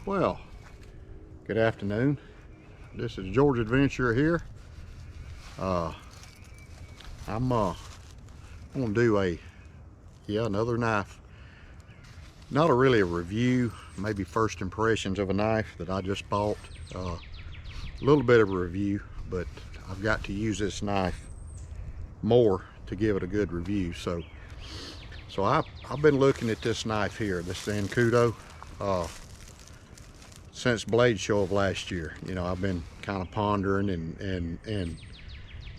Well, good afternoon. This is George Adventurer here. I'm gonna do another knife. Not really a review, maybe first impressions of a knife that I just bought. A little bit of a review, but I've got to use this knife more to give it a good review. So I've been looking at this knife here, this Xancudo, since Blade Show of last year. You know, I've been kind of pondering and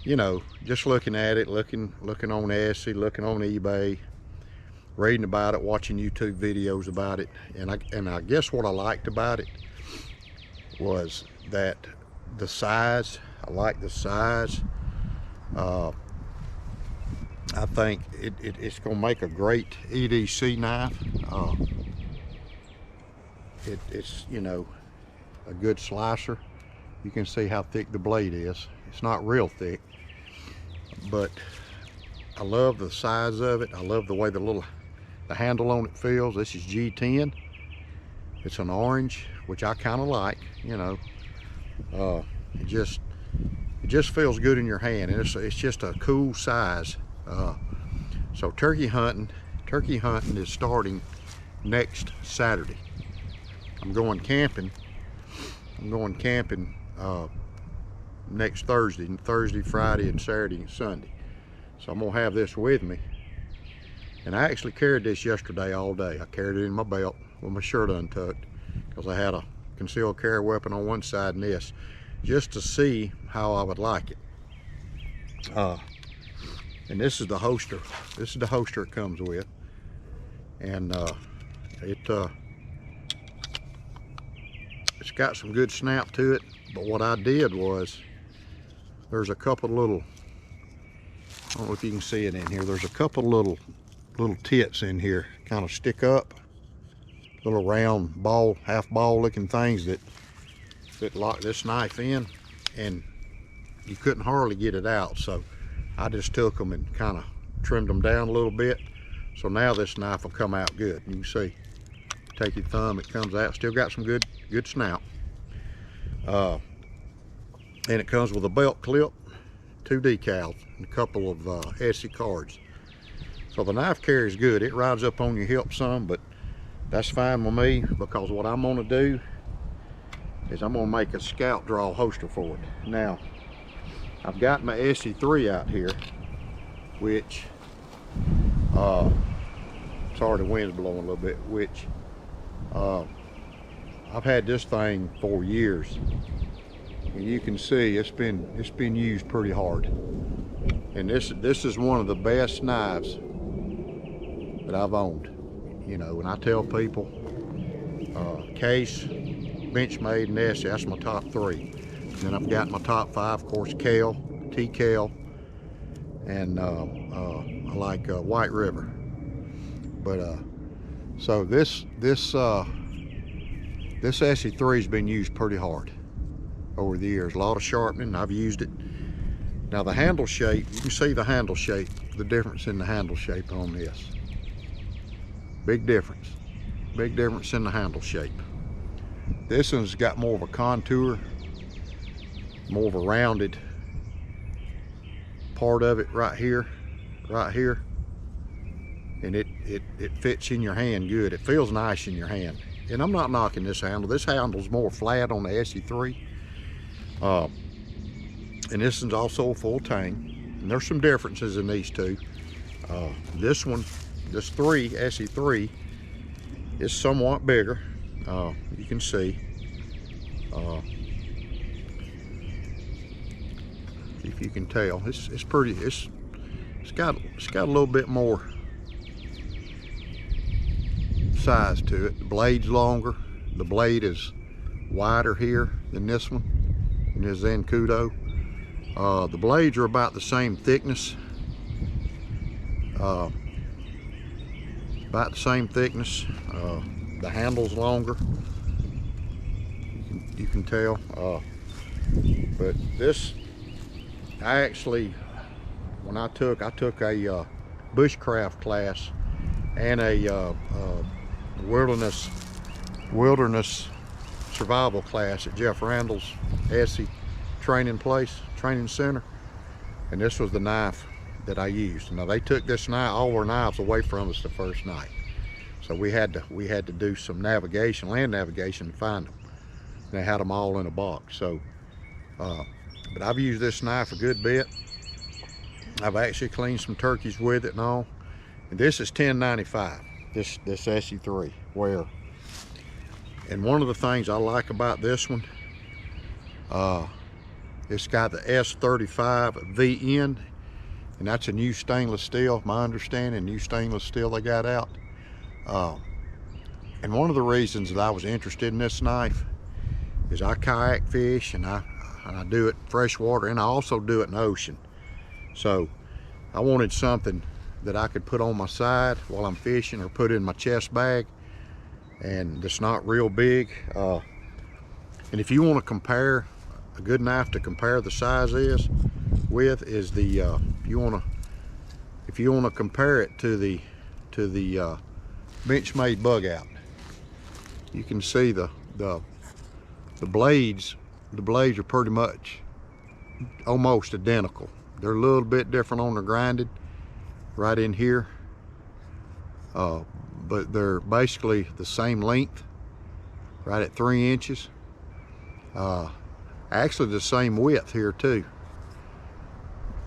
you know, just looking at it, looking on ESEE, looking on eBay, reading about it, watching YouTube videos about it. And I guess what I liked about it was that the size. I like the size. I think it's going to make a great EDC knife. It's, you know, a good slicer. You can see how thick the blade is. It's not real thick, but I love the size of it. I love the way the handle on it feels. This is G10. It's an orange, which I kind of like. You know, it just feels good in your hand, and it's just a cool size. So turkey hunting is starting next Saturday. I'm going camping next Thursday, Friday, and Saturday and Sunday. So I'm gonna have this with me. And I actually carried this yesterday all day. I carried it in my belt with my shirt untucked because I had a concealed carry weapon on one side and this, just to see how I would like it. And this is the holster. This is the holster it comes with. And it's got some good snap to it. But what I did was, there's a couple little, I don't know if you can see it in here, there's a couple little tits in here, kind of stick up, little round ball, half ball looking things that lock this knife in, and you couldn't hardly get it out. So I just took them and kind of trimmed them down a little bit. So now this knife will come out good. You can see, take your thumb, it comes out. Still got some good snout. And it comes with a belt clip, 2 decals, and a couple of ESEE cards. So the knife carries good. It rides up on your hip some, but that's fine with me, because what I'm gonna do is I'm gonna make a scout draw holster for it. Now, I've got my ESEE 3 out here, which, sorry the wind's blowing a little bit, which I've had this thing for years. And you can see it's been used pretty hard. And this is one of the best knives that I've owned. You know, when I tell people, Case, Benchmade, and ESEE, that's my top 3. Then I've got my top 5, of course, Cal, T-Cal, and I like White River. But so this ESEE 3 has been used pretty hard over the years. A lot of sharpening. I've used it. Now the handle shape, you can see the handle shape, the difference in the handle shape on this. Big difference in the handle shape. This one's got more of a contour, more of a rounded part of it right here, and it fits in your hand good. It feels nice in your hand. And I'm not knocking this handle. This handle's more flat on the ESEE 3. And this one's also a full tang. And there's some differences in these two. This one, this ESEE 3, is somewhat bigger. You can see. If you can tell, it's pretty. It's got a little bit more size to it. The blade's longer. The blade is wider here than this one, in this Xancudo. The blades are about the same thickness. The handle's longer. You can tell. But this, I actually, when I took a bushcraft class and a wilderness survival class at Jeff Randall's ESEE training center, and this was the knife that I used. Now they took this knife, all our knives, away from us the first night, so we had to do some navigation, land navigation, to find them. They had them all in a box. So, but I've used this knife a good bit. I've actually cleaned some turkeys with it and all. And this is $10.95. This ESEE 3. And one of the things I like about this one, it's got the S35 VN, and that's a new stainless steel, my understanding, new stainless steel they got out. And one of the reasons that I was interested in this knife is I kayak fish, and I do it freshwater, and I also do it in the ocean. So I wanted something that I could put on my side while I'm fishing, or put in my chest bag, and it's not real big. And if you want to compare, a good knife to compare the size is the if you want to compare it to the Benchmade bug out, you can see the blades are pretty much almost identical. They're a little bit different on the grinded right in here, but they're basically the same length, right at 3 inches. Actually the same width here too.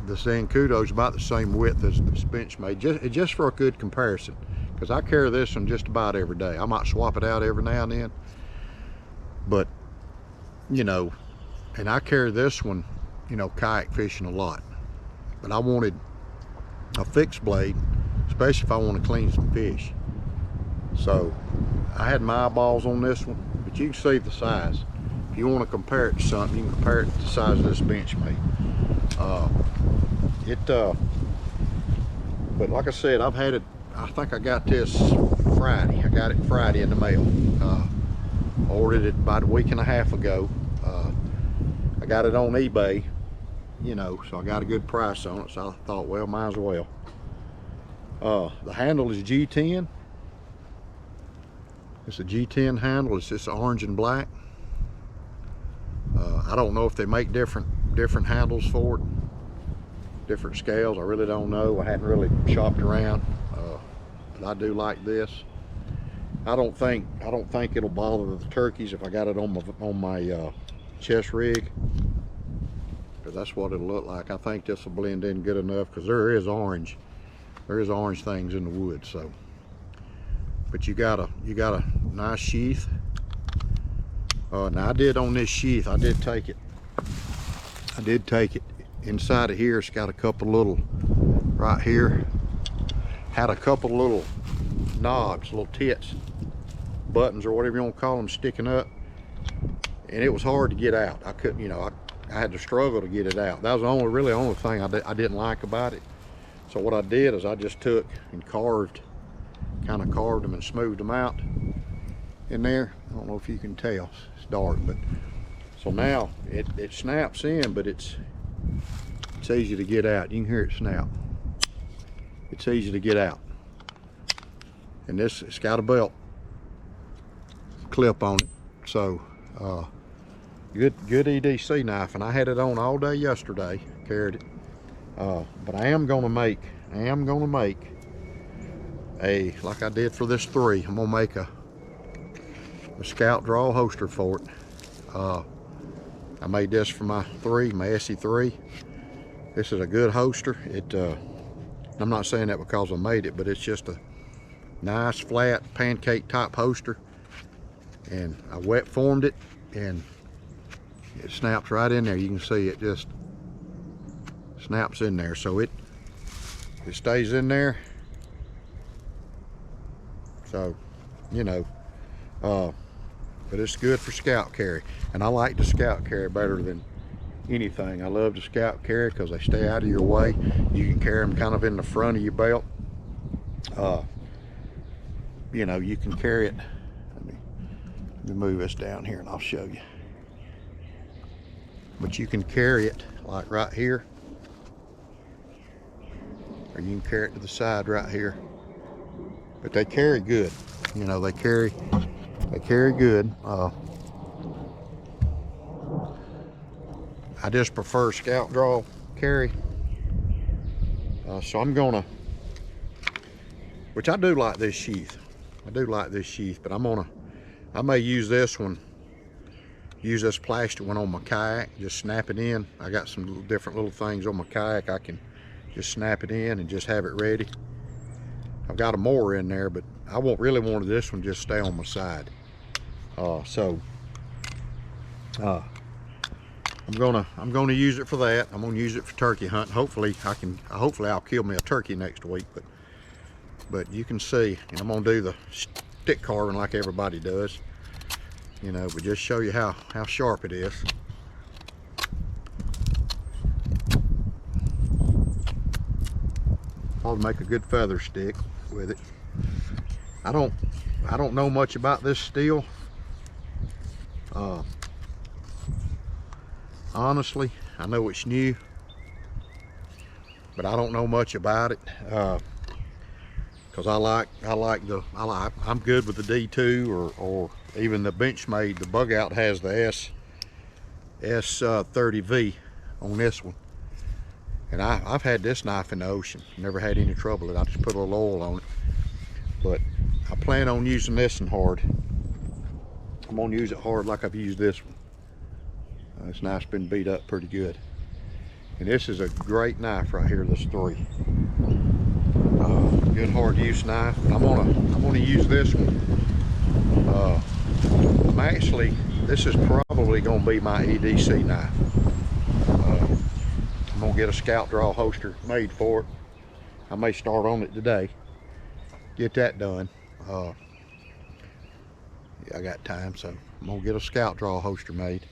The Xancudo is about the same width as this Benchmade, just for a good comparison, because I carry this one just about every day. I might swap it out every now and then, but you know, and I carry this one, you know, kayak fishing a lot. But I wanted a fixed blade, especially if I want to clean some fish. So I had my eyeballs on this one, but you can see the size. If you want to compare it to something, you can compare it to the size of this Benchmade. But like I said, I've had it, I think I got this Friday. I got it Friday in the mail. Ordered it about a week and a half ago. I got it on eBay, you know, so I got a good price on it, so I thought, well, might as well. The handle is G10. It's a G10 handle. It's just orange and black. I don't know if they make different handles for it, different scales. I really don't know. I hadn't really shopped around, but I do like this. I don't think it'll bother the turkeys if I got it on my chest rig, because that's what it'll look like. I think this will blend in good enough, because there is orange things in the wood. So, but you got a nice sheath. Now I did on this sheath, I did take it inside of here. It's got a couple little, right here, had a couple little knobs, little tits, buttons, or whatever you want to call them, sticking up, and it was hard to get out. I couldn't, you know, I had to struggle to get it out. That was really the only thing I didn't like about it. So what I did is I just took and kind of carved them and smoothed them out in there. I don't know if you can tell, it's dark, but so now it snaps in, but it's easy to get out. You can hear it snap. It's easy to get out. And this, it's got a belt clip on it. So good EDC knife, and I had it on all day yesterday, carried it. But I am gonna make a, like I did for this 3, I'm gonna make a Scout draw holster for it. I made this for my ESEE 3. This is a good holster. I'm not saying that because I made it, but it's just a nice flat pancake type holster, and I wet formed it, and it snaps right in there. You can see it just snaps in there, so it stays in there. So, you know, but it's good for scout carry, and I like the scout carry better than anything. I love the scout carry because they stay out of your way. You can carry them kind of in the front of your belt. You know, you can carry it. Let me move this down here and I'll show you. But you can carry it like right here, or you can carry it to the side right here. But they carry good. You know, they carry good. I just prefer scalp draw carry. So I'm gonna, which I do like this sheath. I do like this sheath, but I may use this one, use this plastic one on my kayak, just snap it in. I got some different little things on my kayak. I can just snap it in and just have it ready. I've got a more in there, but I really wanted this one just stay on my side. I'm gonna use it for that. I'm gonna use it for turkey hunting. Hopefully I'll kill me a turkey next week, but you can see, and I'm gonna do the stick carving like everybody does, you know, but just show you how sharp it is. I'll make a good feather stick with it. I don't know much about this steel. Honestly, I know it's new, but I don't know much about it. Because I'm good with the D2 or even the Benchmade. The bug out has the S30V on this one, and I've had this knife in the ocean, never had any trouble with it. I just put a little oil on it, but I plan on using this one hard. I'm gonna use it hard like I've used this one. This knife's been beat up pretty good, and this is a great knife right here. This 3. Good hard use knife. I'm gonna use this one. This is probably gonna be my EDC knife. I'm gonna get a scalp draw holster made for it. I may start on it today, get that done. Yeah, I got time, so I'm gonna get a scalp draw holster made.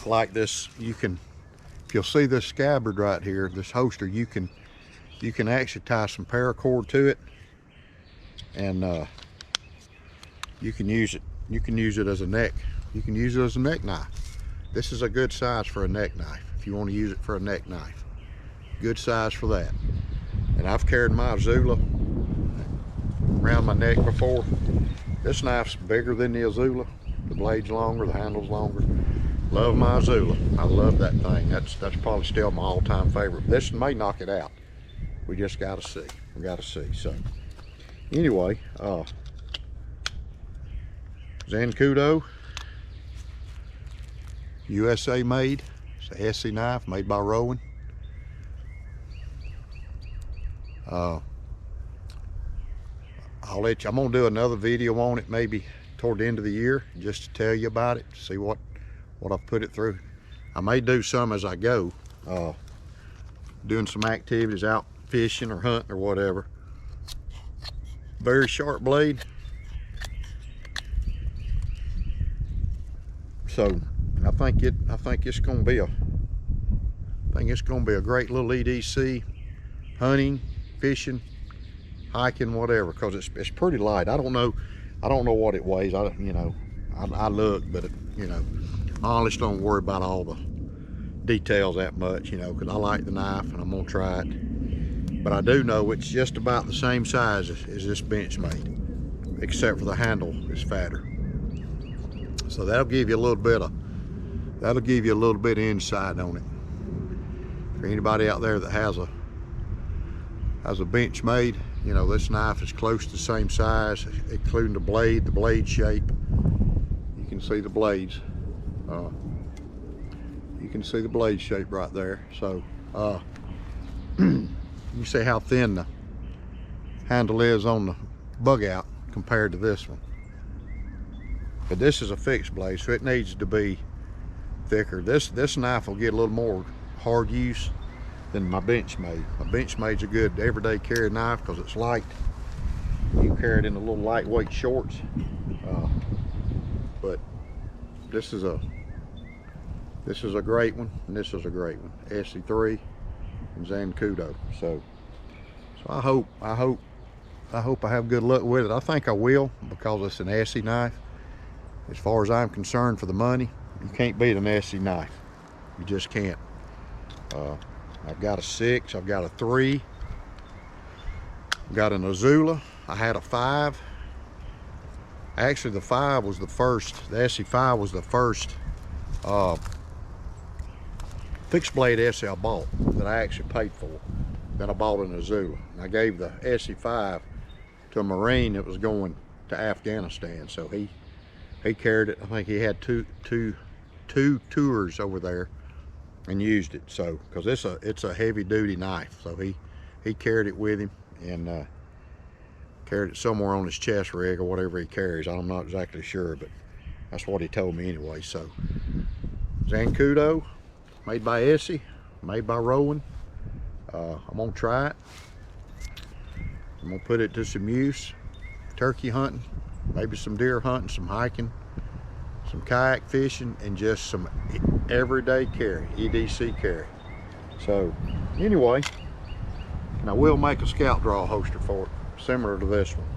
Like this, if you'll see this scabbard right here, this holster, you can actually tie some paracord to it, and you can use it as a neck. You can use it as a neck knife. This is a good size for a neck knife. If you want to use it for a neck knife, good size for that. And I've carried my Azula around my neck before. This knife's bigger than the Azula. The blade's longer, the handle's longer. Love my Azula. I love that thing. That's probably still my all-time favorite. This may knock it out. We just gotta see. We gotta see. So anyway, Xancudo, USA made. It's a ESEE knife made by Rowan. I'm gonna do another video on it maybe toward the end of the year, just to tell you about it, see what I've put it through. I may do some as I go, doing some activities out fishing or hunting or whatever. Very sharp blade. So I think it's gonna be a great little EDC hunting, fishing, hiking, whatever, because it's pretty light. I don't know what it weighs. I look, but I honestly don't worry about all the details that much, because I like the knife and I'm gonna try it. But I do know it's just about the same size as this Benchmade, except for the handle is fatter. So that'll give you a little bit of insight on it. For anybody out there that has a Benchmade, this knife is close to the same size, including the blade shape. You can see the blades. You can see the blade shape right there. So you see how thin the handle is on the bug out compared to this one. But this is a fixed blade, so it needs to be thicker. This knife will get a little more hard use than my Benchmade. My Benchmade's a good everyday carry knife because it's light. You can carry it in a little lightweight shorts. But this is a great one, and this is a great one. ESEE 3 and Xancudo. So I hope I have good luck with it. I think I will, because it's an ESEE knife. As far as I'm concerned, for the money, you can't beat an ESEE knife. You just can't. I've got a 6, I've got a 3, I've got an Azula, I had a 5. Actually, the 5 was the first, the ESEE 5 was the first fixed blade ESEE I bought that I actually paid for. Then I bought an Azula. And I gave the ESEE 5 to a Marine that was going to Afghanistan. So he carried it. I think he had two tours over there and used it. So because it's a heavy duty knife. So he carried it with him and carried it somewhere on his chest rig or whatever he carries. I'm not exactly sure, but that's what he told me anyway. So Xancudo, made by ESEE, made by Rowan. I'm gonna try it. I'm gonna put it to some use, turkey hunting, maybe some deer hunting, some hiking, some kayak fishing, and just some everyday carry, EDC carry. So anyway, and I will make a scout draw holster for it, similar to this one.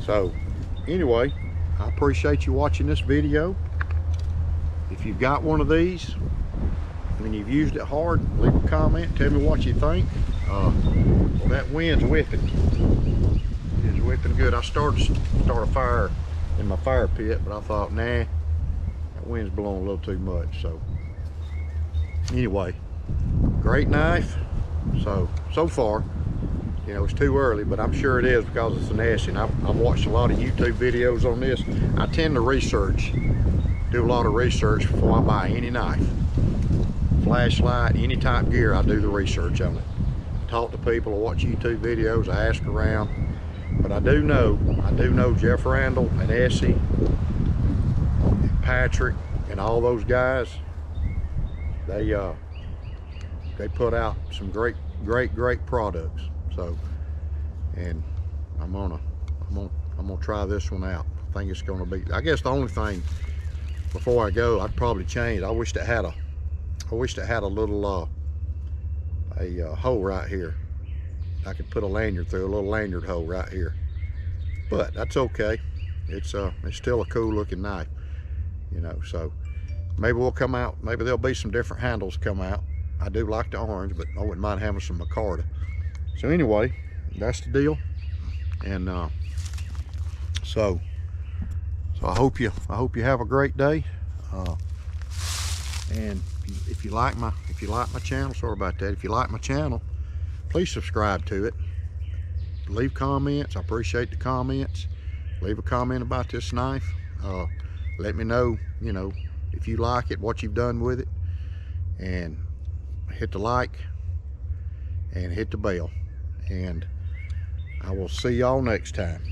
So anyway, I appreciate you watching this video. If you've got one of these and you've used it hard, leave a comment, tell me what you think. That wind's whipping. It's whipping good. I started to start a fire in my fire pit, but I thought, nah, that wind's blowing a little too much. So anyway, great knife. So far, you know, it's too early, but I'm sure it is because it's an ESEE. And I've watched a lot of YouTube videos on this. I tend to do a lot of research before I buy any knife. Flashlight, any type gear, I do the research on it. Talk to people, I watch YouTube videos, I ask around. But I do know Jeff Randall and ESEE, and Patrick, and all those guys. They put out some great products. So, and I'm gonna try this one out. I think it's gonna be. I guess the only thing before I go, I'd probably change. I wished it had a little hole right here. I could put a lanyard through, a little lanyard hole right here. But that's okay. It's still a cool looking knife, you know. So maybe we'll come out. Maybe there'll be some different handles come out. I do like the orange, but I wouldn't mind having some micarta. So anyway, that's the deal. And so I hope you have a great day. And if you like my channel, sorry about that. If you like my channel, please subscribe to it. Leave comments. I appreciate the comments. Leave a comment about this knife. Let me know, you know, if you like it, what you've done with it, and hit the like and hit the bell. And I will see y'all next time.